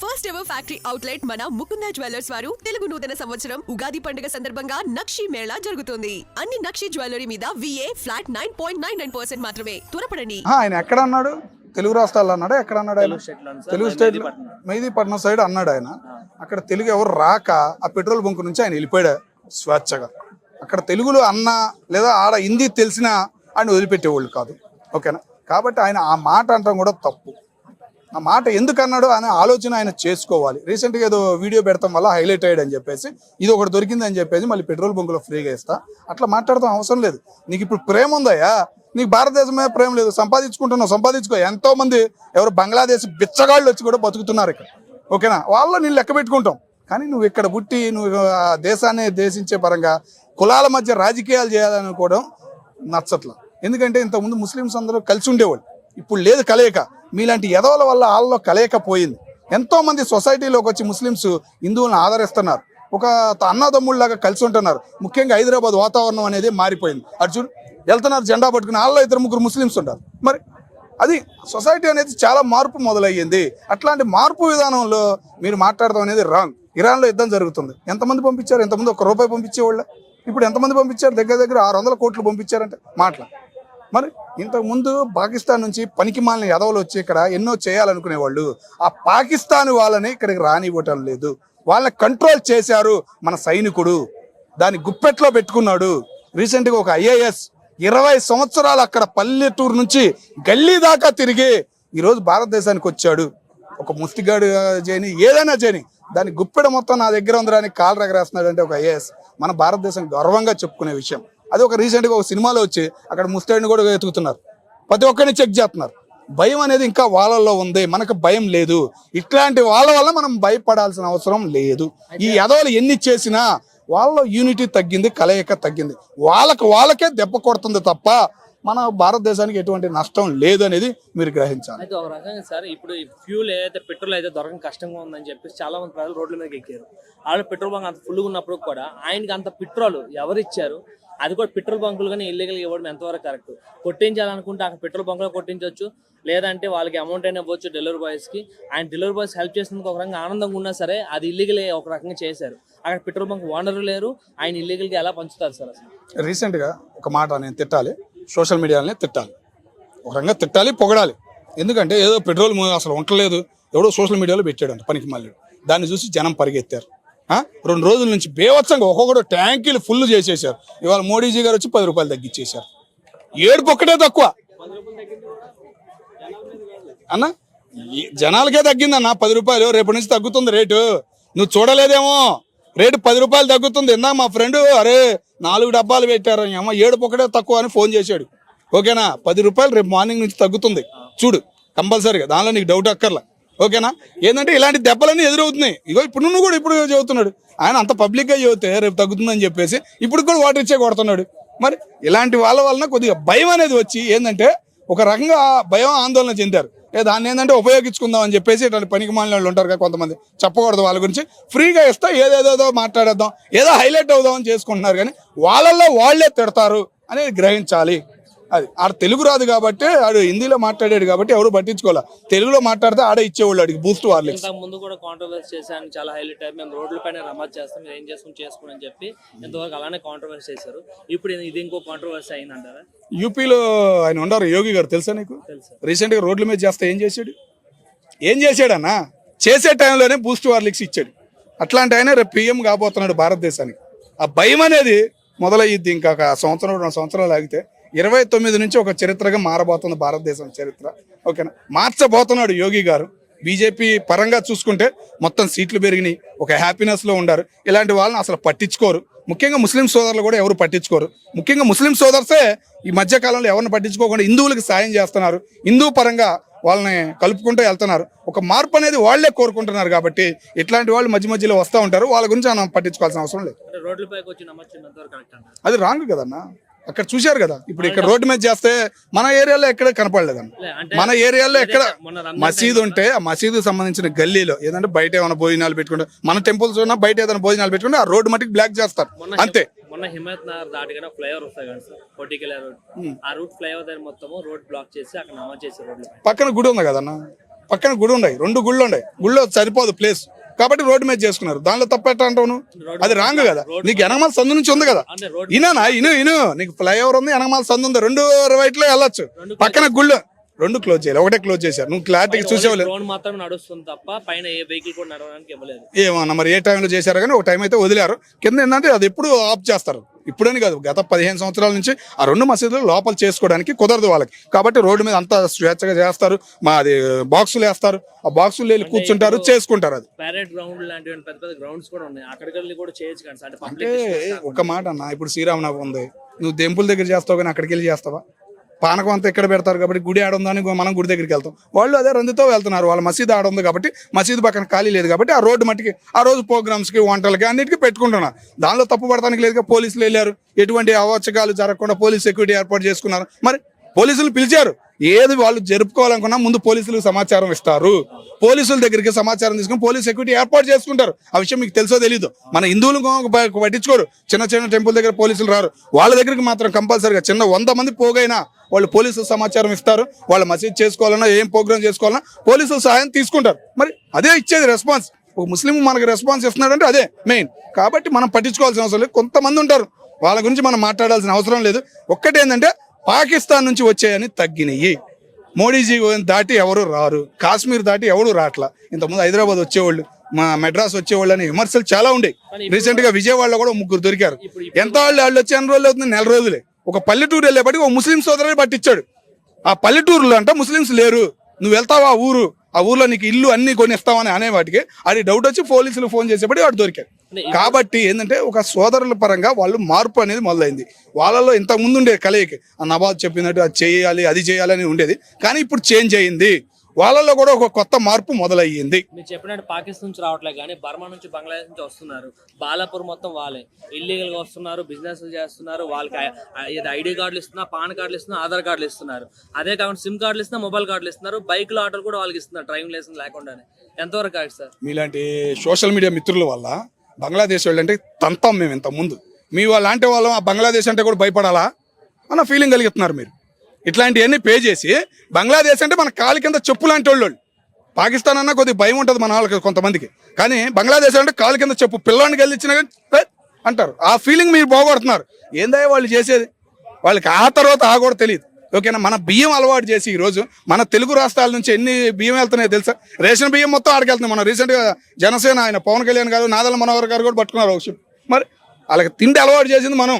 First ever factory outlet మన Mukunda jewellers వారు తెలుగు నూతన సంవత్సరం ఉగాది పండుగ సందర్భంగా నక్షి మేళా జరుగుతుంది. అన్ని నక్షి జ్యువెలరీ మీద VA ఫ్లాట్ 9.99% మాత్రమే. త్వరపడండి. ఆయన ఎక్కడ అన్నాడు? తెలుగు రాష్ట్రాల్లో అన్నాడు. ఎక్కడ అన్నాడు? ఆయన తెలుగు స్టేట్ మెహదీపట్నం సైడ్ అన్నాడు. ఆయన అక్కడ తెలుగు ఎవరు రాక ఆ పెట్రోల్ బంక్ నుంచి ఆయన వెళ్ళిపోయాడు స్వేచ్ఛగా. అక్కడ తెలుగులో అన్న లేదా ఆడ హిందీ తెలిసినా ఆయన వదిలిపెట్టేవాళ్ళు కాదు. ఓకేనా? కాబట్టి ఆయన ఆ మాట అంటాం కూడా తప్పు. ఆ మాట ఎందుకు అన్నాడు అనే ఆలోచన ఆయన చేసుకోవాలి. రీసెంట్గా ఏదో వీడియో పెడతాం వల్ల హైలైట్ అయ్యాడు అని చెప్పేసి, ఇది ఒకటి దొరికింది అని చెప్పేసి మళ్ళీ పెట్రోల్ బంకులో ఫ్రీగా ఇస్తా అట్లా మాట్లాడతాం అవసరం లేదు. నీకు ఇప్పుడు ప్రేమ ఉందయ్యా, నీకు భారతదేశమే ప్రేమ లేదు, సంపాదించుకుంటున్నావు, సంపాదించుకో. ఎంతో మంది ఎవరు బంగ్లాదేశ్ బిచ్చగాళ్ళు వచ్చి కూడా బతుకుతున్నారు ఇక్కడ. ఓకేనా? వాళ్ళు నేను లెక్క పెట్టుకుంటాం. కానీ నువ్వు ఇక్కడ పుట్టి నువ్వు ఆ దేశాన్ని దేశించే పరంగా కులాల మధ్య రాజకీయాలు చేయాలనుకోవడం నచ్చట్లా. ఎందుకంటే ఇంతకుముందు ముస్లిమ్స్ అందరూ కలిసి ఉండేవాళ్ళు, ఇప్పుడు లేదు కలయిక. మీలాంటి ఎదవల వల్ల వాళ్ళలో కలయిక పోయింది. ఎంతో మంది సొసైటీలోకి వచ్చి ముస్లిమ్స్ హిందువులను ఆదరిస్తున్నారు, ఒక అన్నదమ్ముళ్ళలాగా కలిసి ఉంటున్నారు. ముఖ్యంగా హైదరాబాద్ వాతావరణం అనేది మారిపోయింది. అటు చూడు వెళ్తున్నారు జెండా పట్టుకుని, వాళ్ళలో 2-3 ముస్లిమ్స్ ఉంటారు. మరి అది సొసైటీ అనేది చాలా మార్పు మొదలయ్యింది. అట్లాంటి మార్పు విధానంలో మీరు మాట్లాడడం అనేది రాంగ్. ఇరాన్లో యుద్ధం జరుగుతుంది, ఎంతమంది పంపించారు? ఎంతమంది ₹1 పంపించేవాళ్ళు? ఇప్పుడు ఎంతమంది పంపించారు? దగ్గర 600 కోట్లు పంపించారంటే మాటలు. మరి ఇంతకుముందు పాకిస్తాన్ నుంచి పనికిమాలిన ఎదవలు వచ్చి ఇక్కడ ఎన్నో చేయాలనుకునేవాళ్ళు. ఆ పాకిస్తాన్ వాళ్ళని ఇక్కడికి రానివ్వటం లేదు. వాళ్ళని కంట్రోల్ చేశారు మన సైనికుడు, దాన్ని గుప్పెట్లో పెట్టుకున్నాడు. రీసెంట్గా ఒక IAS 20 సంవత్సరాలు అక్కడ పల్లెటూరు నుంచి గల్లీ దాకా తిరిగి ఈరోజు భారతదేశానికి వచ్చాడు. ఒక ముష్టిగాడు చేయని ఏదైనా చేయని దాని గుప్పెడ మొత్తం నా దగ్గర ఉందని కాలు రగరేస్తున్నాడు అంటే ఒక IAS మన భారతదేశం గర్వంగా చెప్పుకునే విషయం. అది ఒక రీసెంట్గా ఒక సినిమాలో వచ్చి అక్కడ ముస్టాడిని కూడా వెతుకుతున్నారు, ప్రతి ఒక్కరిని చెక్ చేస్తున్నారు. భయం అనేది ఇంకా వాళ్ళల్లో ఉంది, మనకు భయం లేదు. ఇట్లాంటి వాళ్ళ వల్ల మనం భయపడాల్సిన అవసరం లేదు. ఈ ఎదవలు ఎన్ని చేసినా వాళ్ళలో యూనిటీ తగ్గింది, కలయిక తగ్గింది. వాళ్ళకే దెబ్బ కొడుతుంది తప్ప మన భారతదేశానికి ఎటువంటి నష్టం లేదు అనేది మీరు గ్రహించాలి. అయితే ఒక రకంగా సార్, ఇప్పుడు ఫ్యూల్ ఏదైతే పెట్రోల్ అయితే దొరకడం కష్టంగా ఉందని చెప్పేసి చాలా మంది ప్రజలు రోడ్ల మీదకి ఎక్కారు. ఆల్రెడీ పెట్రోల్ బంక్ అంత ఫుల్గా ఉన్నప్పుడు కూడా ఆయనకి అంత పెట్రోల్ ఎవరిచ్చారు? అది కూడా పెట్రోల్ బంకులు కానీ ఇల్లీగల్గా ఇవ్వడం ఎంతవరకు కరెక్ట్? కొట్టించాలనుకుంటే అక్కడ పెట్రోల్ బంకులో కొట్టించవచ్చు, లేదంటే వాళ్ళకి అమౌంట్ అయినా ఇవ్వచ్చు డెలివరీ బాయ్స్కి. ఆయన డెలివరీ బాయ్స్ హెల్ప్ చేసినందుకు ఒక రకంగా ఆనందంగా ఉన్నా సరే అది ఇల్లీగలే ఒక రకంగా చేశారు. అక్కడ పెట్రోల్ బంక్ ఓనరు లేరు, ఆయన ఇల్లీగల్గా ఎలా పంచుతారు సార్? అసలు రీసెంట్గా ఒక మాట నేను తిట్టాలి, సోషల్ మీడియాలని తిట్టాలి, ఒక రకంగా తిట్టాలి, పొగడాలి. ఎందుకంటే ఏదో పెట్రోల్ అసలు ఉండలేదు, ఎవడో సోషల్ మీడియాలో పెట్టాడంట పనికి మళ్ళీ. దాన్ని చూసి జనం పరిగెత్తారు. 2 రోజుల నుంచి బేవత్సంగా ఒక్కొక్కడు ట్యాంకీలు ఫుల్ చేసేసారు. ఇవాళ మోడీజీ గారు వచ్చి ₹10 తగ్గించేశారు. ఏడుపు ఒక్కటే తక్కువ అన్న, జనాలకే తగ్గిందన్న ₹10. రేపటి నుంచి తగ్గుతుంది రేటు. నువ్వు చూడలేదేమో, రేటు ₹10 తగ్గుతుంది. ఇందా మా ఫ్రెండ్ అరే 4 డబ్బాలు పెట్టారు, అమ్మ ఏడుపు ఒకటే తక్కువ అని ఫోన్ చేశాడు. ఓకేనా? ₹10 రేపు మార్నింగ్ నుంచి తగ్గుతుంది చూడు కంపల్సరీగా, దానిలో నీకు డౌట్ అక్కర్లా. ఓకేనా? ఏంటంటే ఇలాంటి దెబ్బలన్నీ ఎదురవుతున్నాయి. ఇగో ఇప్పుడు నువ్వు కూడా ఇప్పుడు చెబుతున్నాడు, ఆయన అంత పబ్లిక్గా చెబితే రేపు తగ్గుతుందని చెప్పేసి ఇప్పుడు కూడా వాటర్ ఇచ్చే కొడుతున్నాడు. మరి ఇలాంటి వాళ్ళ వలన కొద్దిగా భయం అనేది వచ్చి ఏంటంటే ఒక రకంగా భయం ఆందోళన చెందారు. దాన్ని ఏంటంటే ఉపయోగించుకుందాం అని చెప్పేసి ఇట్లాంటి పనికి మాలిన వాళ్ళు ఉంటారు కదా కొంతమంది, చెప్పకూడదు వాళ్ళ గురించి, ఫ్రీగా ఇస్తా ఏదేదో మాట్లాడేద్దాం, ఏదో హైలైట్ అవుదాం అని చేసుకుంటున్నారు. కానీ వాళ్ళల్లో వాళ్లే తిడతారు అనేది గ్రహించాలి. అది ఆడ తెలుగు రాదు కాబట్టి ఆడు హిందీలో మాట్లాడాడు కాబట్టి ఎవరు పట్టించుకోవాలి. తెలుగులో మాట్లాడితే ఆడే ఇచ్చేవాళ్ళు అడిగి బూస్ట్ వాళ్ళు. ముందు కూడా కాంట్రవర్సీ చేశాను, చాలా హైలైట్ అయ్యి మేము రోడ్ల పైన రమజ్ చేస్తాం, మీరు ఏం చేసుకోండి అని చెప్పి ఎంతవరకు అలానే కాంట్రవర్సీ చేశారు. ఇప్పుడు ఇది ఇంకో కాంట్రవర్సీ అయిందంటారా? యూపీలో ఆయన ఉన్నారు యోగి గారు, తెలుసా నీకు? రీసెంట్గా రోడ్ల మీద చేస్తే ఏం చేశాడన్నా? చేసే టైంలోనే బూస్ట్ వార్లిక్స్ ఇచ్చాడు. అట్లాంటి ఆయన రేపు PM కాబోతున్నాడు భారతదేశానికి. ఆ భయం అనేది మొదలయ్యిద్ది. ఇంకా 1-2 సంవత్సరాలు ఆగితే 29 నుంచి ఒక చరిత్రగా మారబోతుంది భారతదేశం చరిత్ర. ఓకేనా? మార్చబోతున్నాడు యోగి గారు. బీజేపీ పరంగా చూసుకుంటే మొత్తం సీట్లు పెరిగినాయి, ఒక హ్యాపీనెస్లో ఉండారు. ఇలాంటి వాళ్ళని అసలు పట్టించుకోరు. ముఖ్యంగా ముస్లిం సోదరులు కూడా ఎవరు పట్టించుకోరు. ముఖ్యంగా ముస్లిం సోదర్సే ఈ మధ్యకాలంలో ఎవరిని పట్టించుకోకుండా హిందువులకు సాయం చేస్తున్నారు, హిందూ పరంగా వాళ్ళని కలుపుకుంటూ వెళ్తున్నారు. ఒక మార్పు అనేది వాళ్లే కోరుకుంటున్నారు. కాబట్టి ఇట్లాంటి వాళ్ళు మధ్యలో వస్తూ ఉంటారు, వాళ్ళ గురించి మనం పట్టించుకోవాల్సిన అవసరం లేదు. అది రాంగ్ కదన్నా. అక్కడ చూశారు కదా, ఇప్పుడు ఇక్కడ రోడ్డు మీద చేస్తే మన ఏరియాలో ఎక్కడ కనపడలేదన్న. మన ఏరియాలో ఎక్కడ మసీదు ఉంటే ఆ మసీదుకి సంబంధించిన గల్లీలో ఏదంటే బయట ఏమైనా భోజనాలు పెట్టుకుంటే, మన టెంపుల్స్ ఉన్నా బయట ఏదైనా భోజనాలు పెట్టుకుంటే ఆ రోడ్డు మట్టికి బ్లాక్ చేస్తారు అంతే. మొన్న హిమాయత్ నగర్ దాటిగా ఫ్లైఓవర్ వస్తాయి కదా సార్, కోటికెళ్ళ రోడ్, ఆ రూట్ ఫ్లైఓవర్ దగ్గర మొత్తం రోడ్ బ్లాక్ చేసి అక్కడ నమాజ్ చేసే రోడ్లు పక్కన గుడి ఉంది కదన్న, పక్కన గుడి ఉన్నాయి, 2 గుళ్ళు ఉన్నాయి, గుళ్ళో సరిపోదు ప్లేస్ కాబట్టి రోడ్డు మీద చేసుకున్నారు. దానిలో తప్పెట్ట అంటావు నువ్వు? అది రాంగ్ కదా. నీకు ఎనగమాల సందు నుంచి ఉంది కదా, ఇను నీకు ఫ్లైఓవర్ ఉంది, ఎనగమాల సందు ఉంది, 2 రైట్లో వెళ్ళొచ్చు. పక్కన గుళ్ళు 2 క్లోజ్ చేయాలి, ఒకటే క్లోజ్ చేశారు. నువ్వు క్లారిటీగా చూసేవాళ్ళు రోడ్ మాత్రం నడుస్తుంది తప్ప పైన ఏ వెహికల్ కూడా నడవడానికి ఇవ్వలేదు. ఏమన్నా మరి ఏ టైంలో చేశారు కానీ ఒక టైం అయితే వదిలేరు. కింద ఏంటంటే అది ఎప్పుడు ఆఫ్ చేస్తారు, ఇప్పుడని కాదు, గత 15 సంవత్సరాల నుంచి ఆ 2 మసీదులు లోపల చేసుకోవడానికి కుదరదు వాళ్ళకి. కాబట్టి రోడ్డు మీద అంతా స్వేచ్ఛగా చేస్తారు. అది బాక్సులు వేస్తారు, ఆ బాక్సులు వెళ్ళి కూర్చుంటారు, చేసుకుంటారు. అది ప్యారెడ్ గ్రౌండ్ లాంటి పెద్ద పెద్ద గ్రౌండ్స్ కూడా ఉన్నాయి, అక్కడికి వెళ్ళి కూడా చేయొచ్చు కానీ అంటే అంటే ఒక మాట అన్న, ఇప్పుడు శ్రీరామనవమి ఉంది, నువ్వు టెంపుల్ దగ్గర చేస్తావు కానీ అక్కడికి వెళ్ళి చేస్తావా? పానకం అంతా ఇక్కడ పెడతారు కాబట్టి గుడి ఆడుందని మనం గుడి దగ్గరికి వెళ్తాం. వాళ్ళు అదే రందుతో వెళ్తున్నారు. వాళ్ళ మసీదు ఆడుంది కాబట్టి మసీదు పక్కన ఖాళీ లేదు కాబట్టి ఆ రోడ్డు మట్టికి ఆ రోజు ప్రోగ్రామ్స్కి వంటలకి అన్నిటికీ పెట్టుకుంటున్నారు. దానిలో తప్పు పడటానికి లేదుగా. పోలీసులు వెళ్ళారు, ఎటువంటి అవాచకాలు జరగకుండా పోలీస్ సెక్యూరిటీ ఏర్పాటు చేసుకున్నారు. మరి పోలీసులు పిలిచారు, ఏది వాళ్ళు జరుపుకోవాలనుకున్నా ముందు పోలీసులకు సమాచారం ఇస్తారు. పోలీసుల దగ్గరికి సమాచారం తీసుకుని పోలీస్ సెక్యూరిటీ ఏర్పాటు చేసుకుంటారు. ఆ విషయం మీకు తెలుసో తెలీదు. మన హిందువులు పట్టించుకోరు. చిన్న చిన్న టెంపుల్ దగ్గర పోలీసులు రారు, వాళ్ళ దగ్గరికి మాత్రం కంపల్సరీగా చిన్న 100 మంది పోగైనా వాళ్ళు పోలీసులు సమాచారం ఇస్తారు. వాళ్ళ మసీద్ చేసుకోవాలన్నా ఏం ప్రోగ్రామ్ చేసుకోవాలన్నా పోలీసులు సహాయం తీసుకుంటారు. మరి అదే ఇచ్చేది రెస్పాన్స్. ఒక ముస్లిం మనకు రెస్పాన్స్ ఇస్తున్నాడంటే అదే మెయిన్. కాబట్టి మనం పట్టించుకోవాల్సిన అవసరం లేదు. కొంతమంది ఉంటారు, వాళ్ళ గురించి మనం మాట్లాడాల్సిన అవసరం లేదు. ఒక్కటేంటంటే పాకిస్తాన్ నుంచి వచ్చాయని తగ్గినాయి. మోడీజీ దాటి ఎవరు రారు, కాశ్మీర్ దాటి ఎవరు రాట్లా. ఇంతకుముందు హైదరాబాద్ వచ్చేవాళ్ళు, మా మెడ్రాస్ వచ్చేవాళ్ళు అనే విమర్శలు చాలా ఉండే. రీసెంట్ గా విజయవాడలో కూడా 3 దొరికారు. ఎంత వాళ్ళు వచ్చి ఎన్ని రోజులు అవుతుంది? 4 రోజులే. ఒక పల్లెటూరు వెళ్ళేపటికి ఒక ముస్లిం సోదరుని పట్టించాడు. ఆ పల్లెటూరులో అంట ముస్లింస్ లేరు, నువ్వు వెళ్తావా ఆ ఊర్లో నీకు ఇల్లు అన్ని కొనిస్తావని అనేవాటికి అది డౌట్ వచ్చి పోలీసులు ఫోన్ చేసేపటి వాడు దొరికాడు. కాబట్టి ఏంటంటే ఒక సోదరుల పరంగా వాళ్ళు మార్పు అనేది మొదలైంది. వాళ్ళలో ఇంతకు ముందు ఉండేది కలయికి, ఆ నవాజ్ చెప్పినట్టు అది చేయాలి అది చేయాలని ఉండేది, కానీ ఇప్పుడు చేంజ్ అయ్యింది. వాళ్ళలో కూడా ఒక కొత్త మార్పు మొదలయ్యింది. మీరు చెప్పినట్టు పాకిస్తాన్ నుంచి రావట్లేదు కానీ బర్మా నుంచి బంగ్లాదేశ్ నుంచి వస్తున్నారు. బాలాపూర్ మొత్తం వాళ్ళే ఇల్లీగల్ గా వస్తున్నారు, బిజినెస్ చేస్తున్నారు. వాళ్ళకి ఐడి కార్డులు ఇస్తున్నారు, పాన్ కార్డులు ఇస్తున్నారు, ఆధార్ కార్డులు ఇస్తున్నారు. అదే కాకుండా సిమ్ కార్డులు ఇస్తున్నారు, మొబైల్ కార్డులు ఇస్తున్నారు, బైక్లు ఆటోలు కూడా వాళ్ళకి ఇస్తున్నారు డ్రైవింగ్ లైసెన్స్ లేకుండానే. ఎంతవరకు కాదు సార్? మీలాంటి సోషల్ మీడియా మిత్రుల వల్ల బంగ్లాదేశ్ వాళ్ళు అంటే తంతాం మేము ఇంత ముందు. మీ వాళ్ళు అంటే వాళ్ళం ఆ బంగ్లాదేశ్ అంటే కూడా భయపడాలా అన్న ఫీలింగ్ కలిగిస్తున్నారు మీరు. ఇట్లాంటివన్నీ పే చేసి బంగ్లాదేశ్ అంటే మన కాలి కింద చెప్పు లాంటి వాళ్ళు. పాకిస్తాన్ అన్నా కొద్దిగా భయం ఉంటుంది మన వాళ్ళకి కొంతమందికి, కానీ బంగ్లాదేశ్ అంటే కాలు కింద చెప్పు, పిల్లాన్ని గెలిచినా అంటారు. ఆ ఫీలింగ్ మీరు బాగుపడుతున్నారు. ఏందా వాళ్ళు చేసేది? వాళ్ళకి ఆ తర్వాత ఆ కూడా తెలియదు. ఓకేనా? మన బియ్యం అలవాటు చేసి ఈరోజు మన తెలుగు రాష్ట్రాల నుంచి ఎన్ని బియ్యం వెళ్తున్నాయో తెలుసా? రేషన్ బియ్యం మొత్తం ఆడికి వెళ్తున్నాయి. మనం రీసెంట్గా జనసేన ఆయన పవన్ కళ్యాణ్ గారు, నాదల మనోహర్ గారు కూడా పట్టుకున్నారు ఒక షిప్. మరి వాళ్ళకి తిండి అలవాటు చేసింది మనం.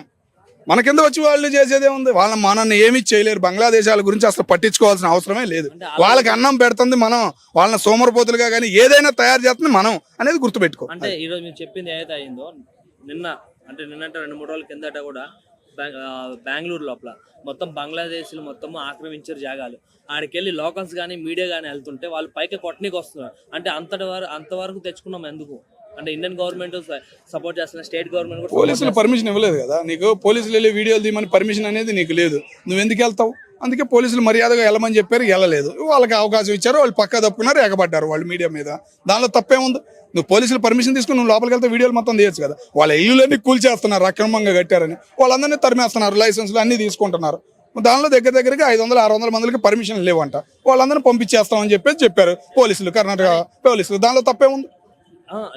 మన కింద వచ్చి వాళ్ళు చేసేదే ఉంది. మనల్ని ఏమీ చేయలేరు. బంగ్లాదేశాల గురించి అసలు పట్టించుకోవాల్సిన అవసరమే లేదు. వాళ్ళకి అన్నం పెడుతుంది మనం, వాళ్ళని సోమరపోతులుగా కానీ ఏదైనా తయారు చేస్తుంది మనం అనేది గుర్తుపెట్టుకో. అంటే ఈరోజు మీరు చెప్పింది ఏదైతే అయిందో నిన్నంటే 2-3 రోజుల కిందట కూడా బెంగళూరు లోపల మొత్తం బంగ్లాదేశీలు మొత్తం ఆక్రమించారు జాగాలు. ఆడికెళ్ళి లోకల్స్ కానీ మీడియా కానీ వెళ్తుంటే వాళ్ళు పైకి కొట్టనీకి వస్తున్నారు. అంటే అంతవరకు తెచ్చుకున్నాం ఎందుకు? అంటే ఇండియన్ గవర్నమెంట్ సపోర్ట్ చేస్తున్న, స్టేట్ గవర్నమెంట్ కూడా పోలీసులు పర్మిషన్ ఇవ్వలేదు కదా నీకు. పోలీసులు వెళ్ళి వీడియోలు తీయమని పర్మిషన్ అనేది నీకు లేదు. నువ్వు ఎందుకు వెళ్తావు? అందుకే పోలీసులు మర్యాదగా వెళ్ళమని చెప్పారు, వెళ్ళలేదు. వాళ్ళకి అవకాశం ఇచ్చారు, వాళ్ళు పక్కా తప్పుకున్నారు, ఎగబడ్డారు వాళ్ళు మీడియా మీద. దానిలో తప్పేముంది? నువ్వు పోలీసులు పర్మిషన్ తీసుకుని నువ్వు లోపలికి వెళ్తే వీడియోలు మొత్తం తీయచ్చు కదా. వాళ్ళ ఇల్లులన్నీ కూల్చేస్తున్నారు, అక్రమంగా కట్టారని వాళ్ళందరినీ తరిమేస్తున్నారు, లైసెన్సులు అన్ని తీసుకుంటున్నారు. దానిలో దగ్గరగా 500-600 మందికి పర్మిషన్ లేవంట. వాళ్ళందరినీ పంపించేస్తామని చెప్పారు పోలీసులు, కర్ణాటక పోలీసులు. దానిలో తప్పేముంది?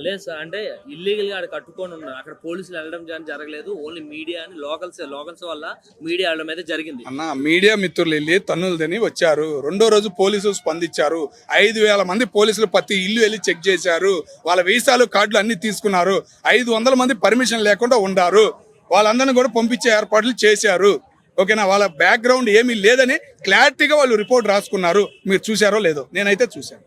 లేదు సార్, అంటే ఇల్లీగల్ గా అక్కడ కట్టుకొని ఉన్నారు. అక్కడ పోలీసులు వెళ్ళడం జరగలేదు, ఓన్లీ మీడియా అని లోకల్స్ వల్ల మీడియా వెళ్ళడం అయితే జరిగింది. అన్న మీడియా మిత్రులు వెళ్ళి తన్నులు తిని వచ్చారు. 2వ రోజు పోలీసులు స్పందించారు. 5,000 మంది పోలీసులు ప్రతి ఇల్లు వెళ్ళి చెక్ చేశారు. వాళ్ళ వీసాలు కార్డులు అన్ని తీసుకున్నారు. 500 మంది పర్మిషన్ లేకుండా ఉండారు. వాళ్ళందరినీ కూడా పంపించే ఏర్పాట్లు చేశారు. ఓకేనా? వాళ్ళ బ్యాక్గ్రౌండ్ ఏమీ లేదని క్లారిటీగా వాళ్ళు రిపోర్ట్ రాసుకున్నారు. మీరు చూసారో లేదో? నేనైతే చూశాను.